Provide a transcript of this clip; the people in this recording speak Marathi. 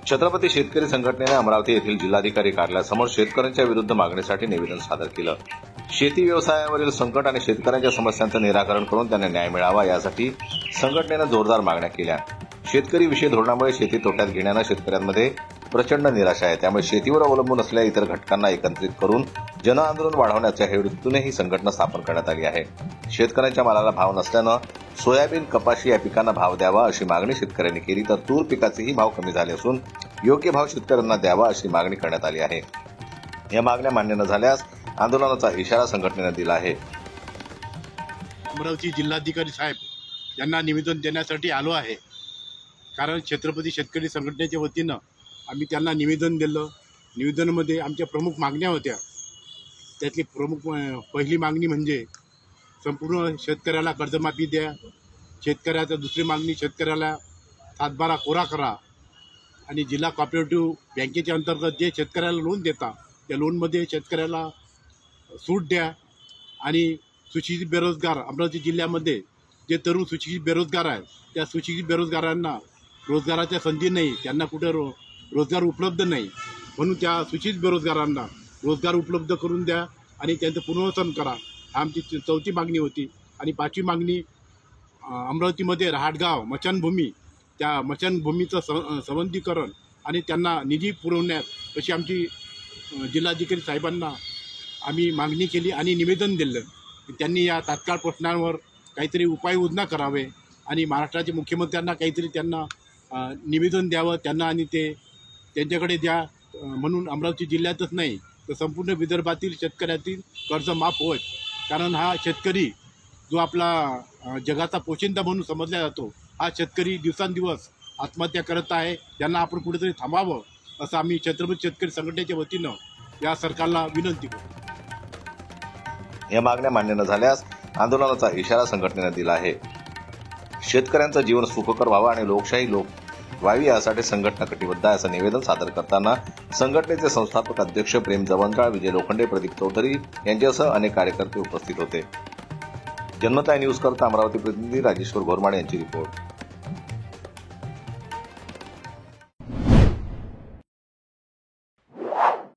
छत्रपती शेतकरी संघटनेने अमरावती येथील जिल्हाधिकारी कार्यालयासमोर शेतकऱ्यांच्या विरुद्ध मागणीसाठी निवेदन सादर केलं। शेती व्यवसायावरील संकट आणि शेतकऱ्यांच्या समस्यांचं निराकरण करून त्यांना न्याय मिळावा यासाठी संघटनेने जोरदार मागण्या केल्या। शेतकरी विषय धोरणामुळे शेती तोट्यात घेण्याने शेतकऱ्यांमध्ये प्रचंड निराशा आहे। त्यामुळे शेतीवर अवलंबून असलेल्या इतर घटकांना एकत्रित करून जनआंदोलन वाढवण्याच्या हेतूने ही संघटना स्थापन करण्यात आली आहे। शेतकऱ्यांच्या मालाला भाव नसल्यानं सोयाबीन, कपाशी या पिकांना भाव द्यावा अशी मागणी शेतकऱ्यांनी केली, तर तूर पिकाचेही भाव कमी झाले असून योग्य भाव शेतकऱ्यांना द्यावा अशी मागणी करण्यात आली आहे। या मागण्या मान्य न झाल्यास आंदोलनाचा इशारा संघटनेने दिला आहे। अमरावती जिल्हाधिकारी साहेब यांना निवेदन देण्यासाठी आलो आहे, कारण छत्रपती शेतकरी संघटनेच्या वतीनं आम्ही त्यांना निवेदन दिलं। निवेदनामध्ये आमच्या प्रमुख मागण्या होत्या। त्यातली पहिली मागणी म्हणजे संपूर्ण शेतकऱ्याला कर्जमाफी द्या। शेतकऱ्याची दुसरी मागणी शेतकऱ्याला 7/12 कोरा करा आणि जिल्हा कोऑपरेटिव्ह बँकेच्या अंतर्गत जे शेतकऱ्याला लोन देतात त्या लोनमध्ये शेतकऱ्याला सूट द्या। आणि सुशिक्षित बेरोजगार अमरावती जिल्ह्यामध्ये जे तरुण सुशिक्षित बेरोजगार आहेत त्या सुशिक्षित बेरोजगारांना रोजगाराच्या संधी नाही, त्यांना कुठे रोजगार उपलब्ध नाही, म्हणून त्या सुशिक्षित बेरोजगारांना रोजगार उपलब्ध करून द्या आणि त्यांचं पुनर्वसन करा। आमची चौथी मागणी होती। आणि पाचवी मागणी अमरावतीमध्ये रहाटगाव मचानभूमी, त्या मचानभूमीचं संबंधीकरण आणि त्यांना निधी पुरवण्यात अशी आमची जिल्हाधिकारी साहेबांना आम्ही मागणी केली आणि निवेदन दिलं। त्यांनी या तात्काळ प्रश्नांवर काहीतरी उपाययोजना करावे आणि महाराष्ट्राच्या मुख्यमंत्र्यांना काहीतरी त्यांना निवेदन द्यावं त्यांना आणि ते त्यांच्याकडे द्या, म्हणून अमरावती जिल्ह्यातच नाही तर संपूर्ण विदर्भातील शेतकऱ्यातील कर्ज माफ होत। कारण हा शेतकरी जो आपला जगाचा पोशिंदा म्हणून समजला जातो, हा शेतकरी दिवसांदिवस आत्महत्या करत आहे। त्यांना आपण कुठेतरी थांबावं असं आम्ही छत्रपती शेतकरी संघटनेच्या वतीनं या सरकारला विनंती करतो। या मागण्या मान्य न झाल्यास आंदोलनाचा इशारा संघटनेने दिला आहे। शेतकऱ्यांचं जीवन सुखकर व्हावं आणि लोकशाही व्हावी यासाठी संघटना कटिबद्ध आहे असं निवेदन सादर करताना संघटनेचे संस्थापक अध्यक्ष प्रेम जवंजाळ, विजय लोखंडे, प्रदीप चौधरी यांच्यासह अनेक कार्यकर्ते उपस्थित होते। जन्मताई न्यूज करता अमरावती प्रतिनिधी राजेश्वर घोरमाडे यांची रिपोर्ट।